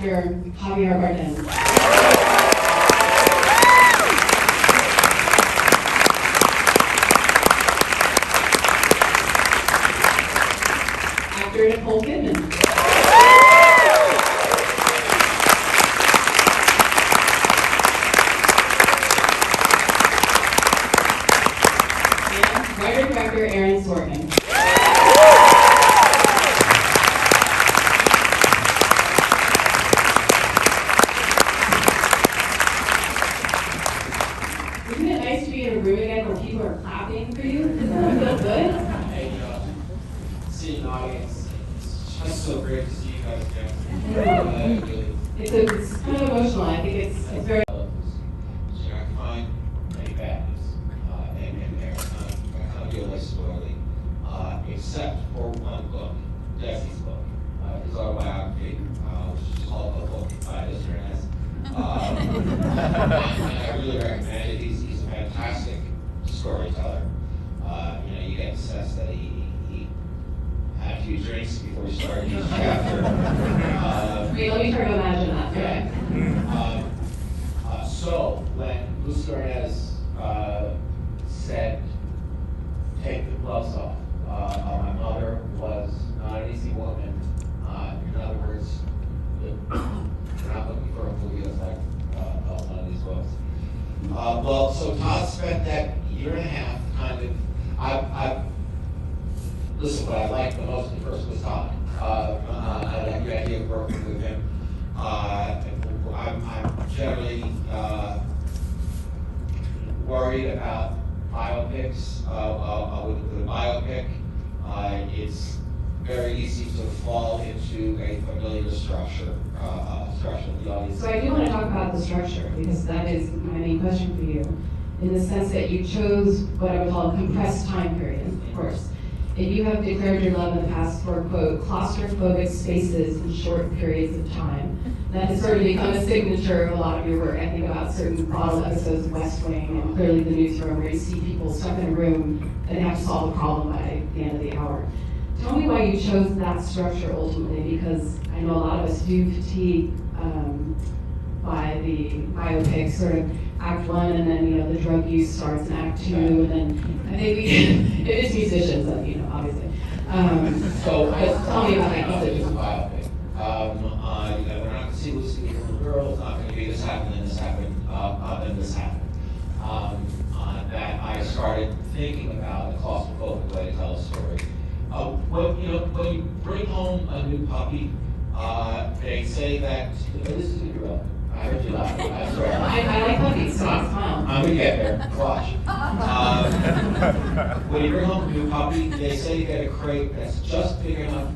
actor Javier Bardem. Actor Nicole Kidman. And writer-director Aaron Sorkin. Isn't it nice to be in a room again where people are clapping for you? Doesn't that feel good? Hey, seeing an audience, it's just so great to see you guys again. It's kind of emotional. I think it's very. So I find many badness in there. I kind of feel like spoiling, except for one book, Jesse's book, his autobiography, which is called A Book by Mr. Ness. I really recommend it. He's a fantastic storyteller. You get the sense that he had a few drinks before he started each chapter. Wait, let me try to imagine that. Okay. So when Lucy Arnaz said, "Take the gloves off," my mother was not an easy woman. In other words, we're not looking for a movie that's like one of these books. Well, so Todd spent that year and a half kind of. Listen, what I liked the most at first was Todd. I like the idea of working with him. I'm generally worried about biopics. With a biopic, it's very easy to fall into a familiar structure of the audience. So I do want to talk about the structure because that is my main question for you, in the sense that you chose what I would call a compressed time period, of course. And you have declared your love in the past for, quote, claustrophobic spaces in short periods of time. That has sort of become a signature of a lot of your work. I think about certain Broadway episodes of West Wing and clearly the newsroom where you see people stuck in a room and they have to solve a problem by the end of the hour. Tell me why you chose that structure ultimately, because I know a lot of us do fatigue by the biopic, sort of act one, and then the drug use starts in act two, and then I think it is musicians, obviously. So tell me about that decision. decision. Biopic. We're not going to see Lucy the Little Girl. It's not going to be this happened, then this happened, then this happened. That I started thinking about a claustrophobic way to tell a story. When you bring home a new puppy, they say that this is going to be relevant. I heard you laughing. I swear. I like puppies, so I smile. I'm gonna get there. Watch. When you bring home a new puppy, they say you get a crate that's just big enough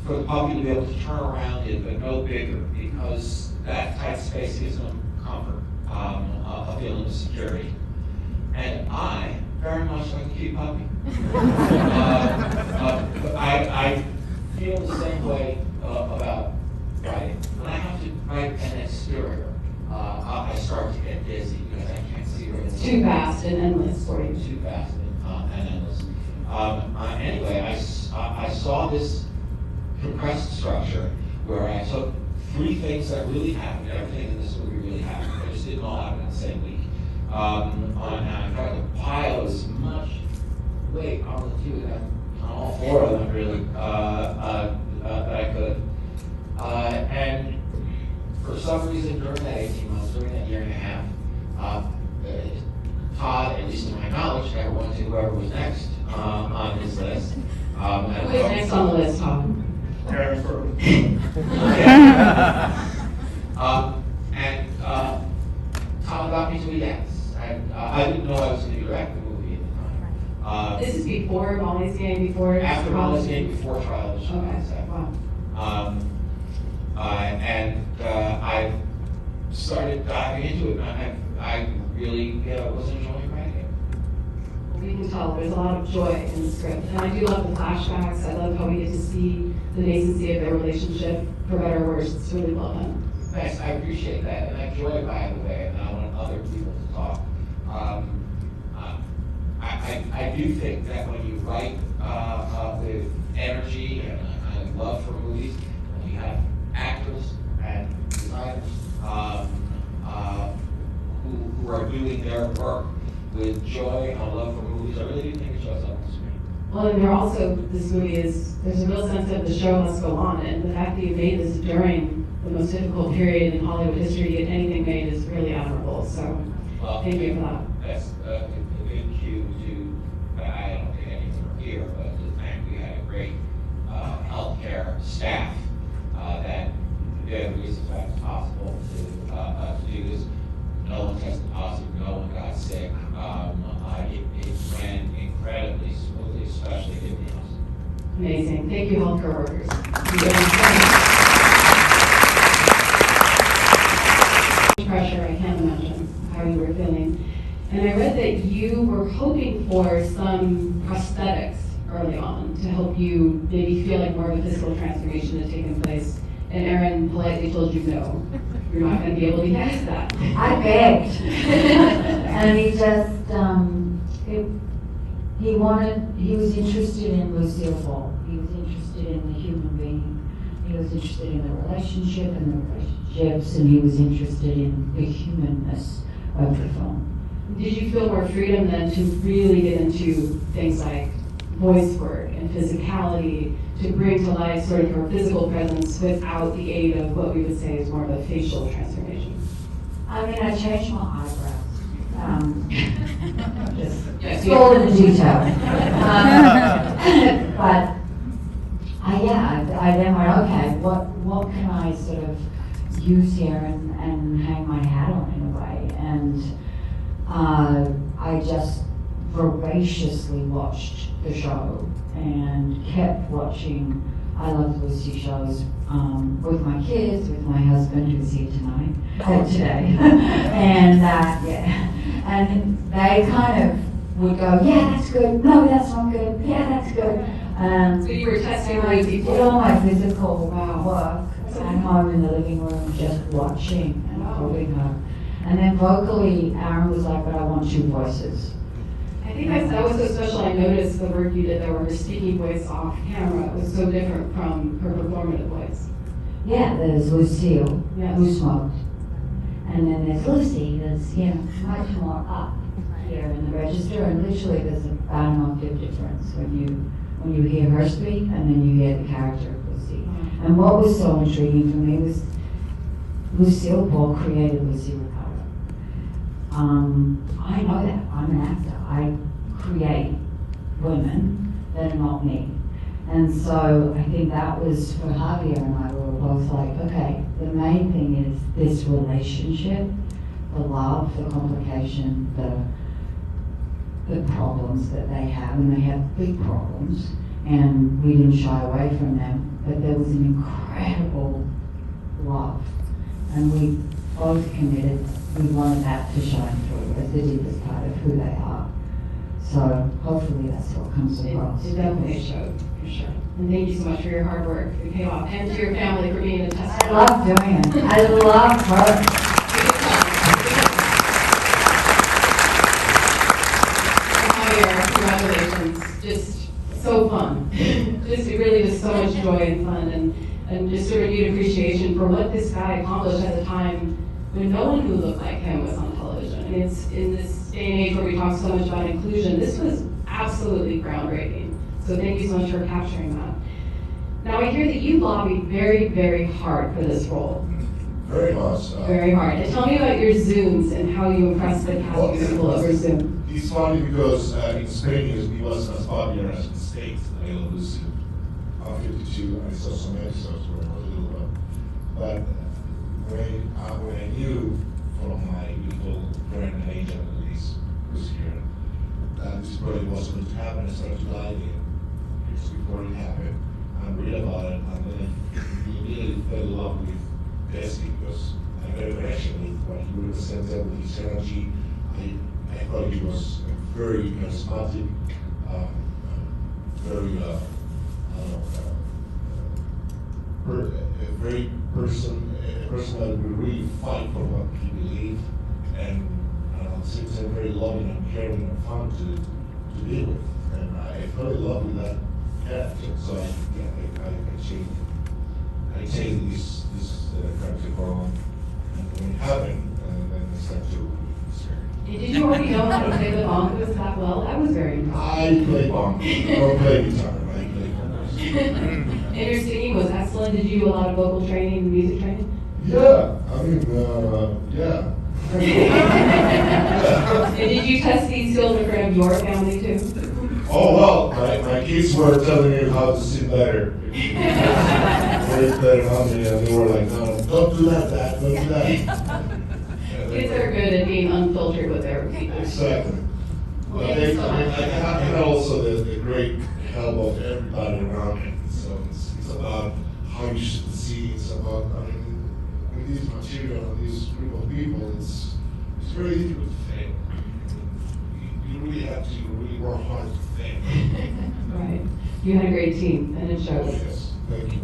for the puppy to be able to turn around in, but no bigger, because that tight space gives them comfort, a feeling of security. And I very much like a cute puppy. I feel the same way about writing. When I have to write an exterior, I start to get dizzy because I can't see where It's too fast and endless for you. Too fast and endless. Anyway, I saw this compressed structure where I took three things that really happened, everything in this movie really happened, but it just didn't all happen in the same week. And I tried to pile as much weight on the two of them, on all four of them really, that I could. And for some reason during that 18 months, during that year and a half, Todd, at least to my knowledge, never went to whoever was next on his list. Who is next on the list, Tom? Aaron Sorkin. And Todd got me to a yes. And I didn't know I was going to direct the movie at the time. This is before Molly's Game, before After Molly's Game, before Trial of the Okay, Chicago. wow. I started diving into it, and I really was enjoying writing it. We can tell there's a lot of joy in the script. And I do love the flashbacks. I love how we get to see the nascency of their relationship, for better or worse. It's really well done. Thanks, I appreciate that, and I enjoy it, by the way, and I want other people to talk. I do think that when you write with energy and a love for movies, when you have actors and doing their work with joy and a love for movies. I really do think it shows up on screen. Well, and there also, this movie there's a real sense of the show must go on, and the fact that you made this during the most difficult period in Hollywood history to get anything made is really admirable. So, thank you for that. That's a good cue to, I don't think anything from here, but to thank, we had a great healthcare staff that did the reasons why it's possible to do this. No one tested positive, no one got sick. It ran incredibly smoothly, especially given us. Amazing. Thank you, healthcare workers. Pressure, I can't imagine how you were feeling. And I read that you were hoping for some prosthetics early on to help you maybe feel like more of a physical transformation had taken place. And Aaron politely told you no, you're not going to be able to use that. I begged. And he just, he was interested in Lucille Ball. He was interested in the human being. He was interested in the relationship and the relationships, and he was interested in the humanness of the film. Did you feel more freedom then to really get into things like voice work and physicality, to bring to life sort of her physical presence without the aid of what we would say is more of a facial transformation? I mean, I changed my eyebrows. Yes, all in the detail. But I then went, okay, what can I sort of use here and hang my hat on in a way? And I just voraciously watched the show and kept watching I Love Lucy shows with my kids, with my husband who's here today. And and they kind of would go, yeah, that's good, no, that's not good, yeah, that's good. So you were testing I really did deeply. all my physical work at home in the living room, just watching and holding her. And then vocally, Aaron was like, but I want two voices. I think that was so special. I noticed the work you did there where her speaking voice off camera was so different from her performative voice. Yeah, there's Lucille, Yes. who smoked. And then there's Lucy, that's, much more up here in the register. And literally there's about an octave difference when you hear her speak and then you hear the character of Lucy. And what was so intriguing for me was Lucille Ball created Lucy Ricardo. I know that. I'm an actor. I create women that are not me. And so I think that was, for Javier and I, we were both like, okay, the main thing is this relationship, the love, the complication, the problems that they have, and they have big problems, and we didn't shy away from them, but there was an incredible love, and we both committed, we wanted that to shine through as the deepest part of who they are. So hopefully that's what comes across. It definitely showed, for sure. And thank you so much for your hard work. It paid off. And to your family for being a test. I love doing it. I love her. Congratulations. Just so fun. Just so much joy and fun, and just a renewed appreciation for what this guy accomplished at a time when no one who looked like him was on television. I mean, it's in this day and age where we talk so much about inclusion, this was absolutely groundbreaking. So thank you so much for capturing that. Now I hear that you lobbied very, very hard for this role. Very much. Very hard. And tell me about your Zooms and how you impressed the casting people over Zoom. It's funny because in Spain it wasn't as popular as in the States. I love Lucy. I'm 52. I saw some episodes when I was a little one. But when I knew from my beautiful friend and agent, Elise, who's here, that this project was going to happen, I started to dive in years before it happened and read about it, and then I immediately fell in love with Desi because I got a connection with what he represented, with his energy. I thought he was very charismatic, very a person that would really fight for what he believed, and at the same time very loving and caring and fun to deal with. And I fell in love with that character, so I changed this character for on, and when it happened, then I started to experience. Did you already know how to play the bongos that well? That was very impressive. I play bongos. I don't play guitar, but I play bongos. And your singing was excellent. Did you do a lot of vocal training and music training? Yeah, I mean, yeah. And did you test these skills in front of your family too? Oh, well, my kids were telling me how to sing better. Way better than me, and they were like, no, don't do that, Dad, don't do that. Kids are good at being unfiltered with their feedback. Exactly. Well, But thank you so much. I had also the great help of everybody around me. So it's about how you should see. It's about, I mean, with this material and this group of people, it's very difficult to fail. You really have to really work hard to fail. Right. You had a great team, and it shows. Yes, thank you.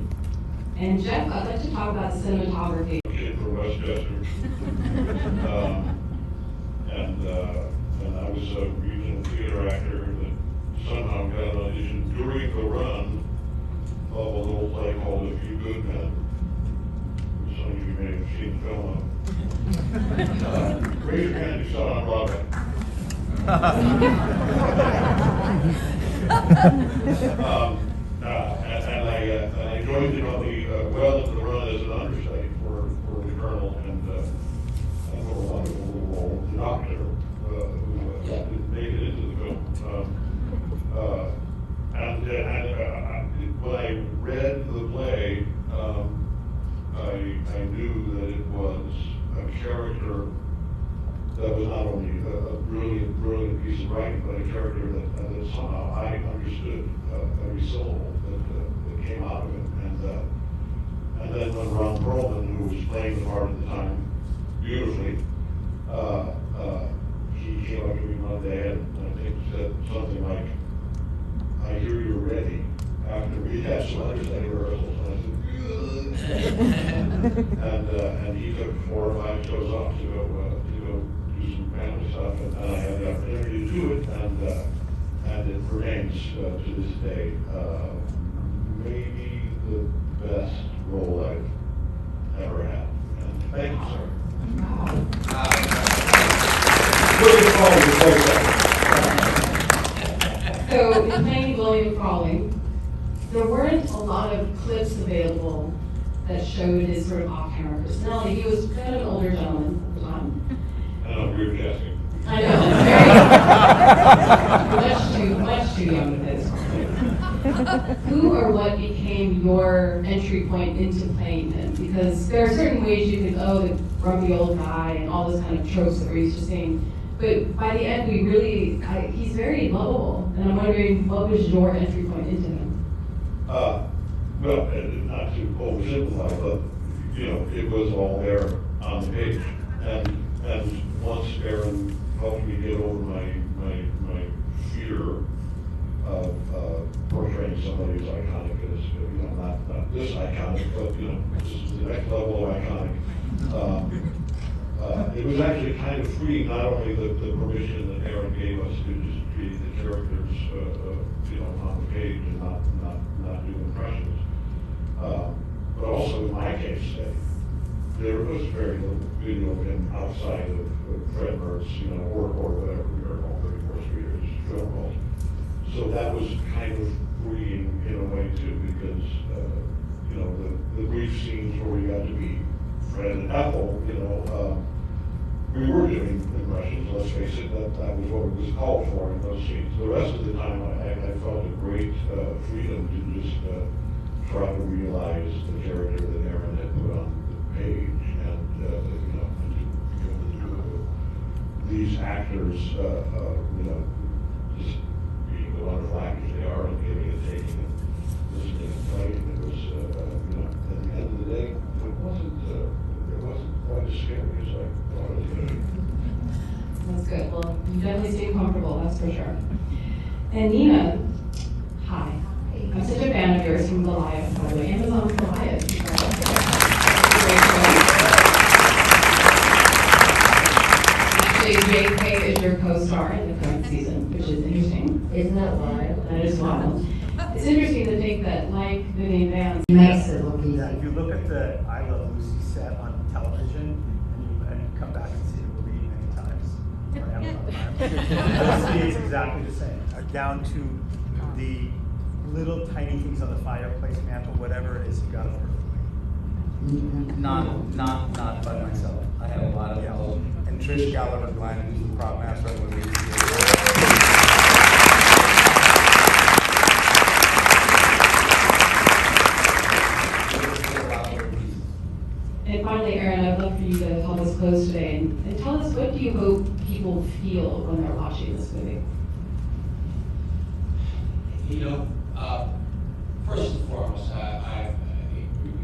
And Jeff, I'd like to talk about the cinematography. Kid from Westchester. And I was a regional theater actor that somehow got an audition during the run of a little play called A Few Good Men, which some of you may have seen film of. Raise your hand if you saw it on Broadway. And I joined the company well into the run as an understudy for the Colonel and for a wonderful little role, the doctor, who made it into the film. When I read the play, I knew that it was a character that was not only a brilliant piece of writing, but a character that somehow I understood every syllable that came out of it. And then when Ron Perlman, who was playing the part at the time beautifully, he came up to me one day and I think said something like, "I hear you're ready," after we had some understudy rehearsals. And I said, and he took 4 or 5 shows off to go do some family stuff, and I had the opportunity to do it, and it remains to this day maybe the best role I've ever had. And thank you, sir. William Crawley, So, in playing William Crawley, there weren't a lot of clips available that showed his sort of off-camera personality. He was kind of an older gentleman at the time. I know, we were casting. I know, very much too young for this. Who or what became your entry point into playing him? Because there are certain ways you could, the grumpy old guy and all those kind of tropes that we're used to seeing. But by the end, he's very lovable. And I'm wondering, what was your entry point into him? Well, not to oversimplify, but, it was all there on the page. And once Aaron helped me get over my fear of portraying somebody as iconic as, not this iconic, but, this is the next level of iconic. It was actually kind of freeing, not only the permission that Aaron gave us to just treat the characters, on the page and not do impressions, but also in my case, there was very little video of him outside of Fred Mertz, or whatever we were called 34th Street or film calls. So that was kind of freeing in a way too, because the brief scenes where we got to meet Fred and Ethel, we were doing impressions, let's face it, that was what was called for in those scenes. The rest of the time, I felt a great freedom to just try to realize the character that Aaron had put on the page, and these actors, just being the wonderful actors they are, and giving and taking and listening and playing. It was, at the end of the day, it wasn't quite as scary as I thought it was going to be. That's good. Well, you definitely seem comfortable, that's for sure. And Nina, hi. I'm such a fan of yours from Goliath, by the way. Amazon Goliath. Actually, JK is your co-star in the current season, which is interesting. Isn't that wild? That is wild. It's interesting to think that, like Vivian Vance, Makes it look easy. If you look at the I Love Lucy set on television, and you come back and see the movie many times, Lucy is exactly the same, down to the little tiny things on the fireplace mantle, whatever it is, you got it perfectly. Not by myself. I have a lot of help. And Trish Gallagher Glenn, who's the prop master of the league. And finally, Aaron, I'd love for you to help us close today and tell us, what do you hope people feel when they're watching this movie? You know, first and foremost,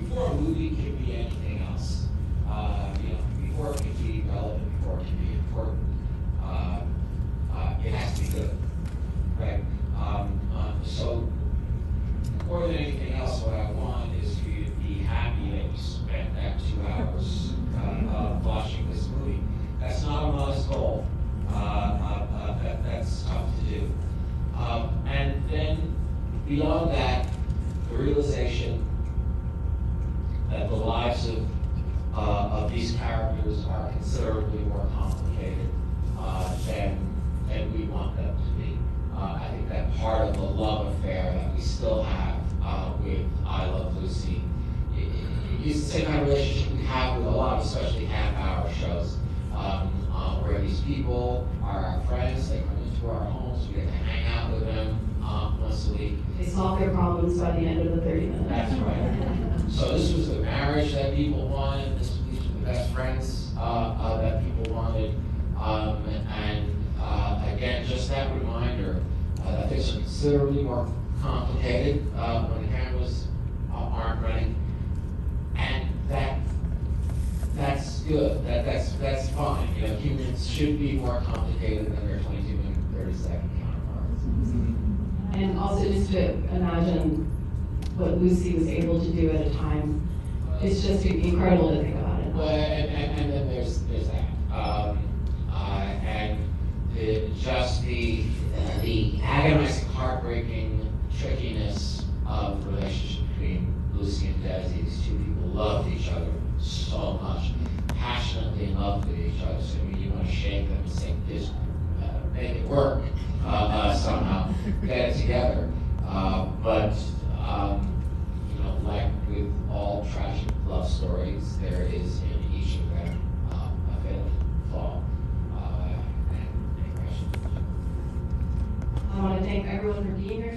before a movie can be anything else, before it can be relevant, before it can be important, it has to be good, right? So more than anything else, what I want is for you to be happy that you spent that 2 hours watching this movie. That's not a modest goal. That's tough to do. And then beyond that, the realization that the lives of these characters are considerably more complicated than we want them to be. I think that part of the love affair that we still have with I Love Lucy is the same kind of relationship we have with a lot of especially half-hour shows, where these people are our friends, they come into our homes, we get to hang out with them once a week. They solve their problems by the end of the 30 minutes. That's right. So this was the marriage that people wanted, these were the best friends that people wanted, and again, just that reminder that things are considerably more complicated when cameras aren't running, and that's good. That's fine. You know, humans should be more complicated than their 22-minute, 30-second counterparts. And also just to imagine what Lucy was able to do at a time, it's just incredible to think about it. Well, and then there's that, and the agonizing, heartbreaking trickiness of the relationship between Lucy and Desi. These two people loved each other so much, passionately in love with each other. So you want to shake them and say, "This, make it work somehow, get it together." But like with all tragic love stories, there is in each of them a fatal flaw and aggression. I want to thank everyone for being here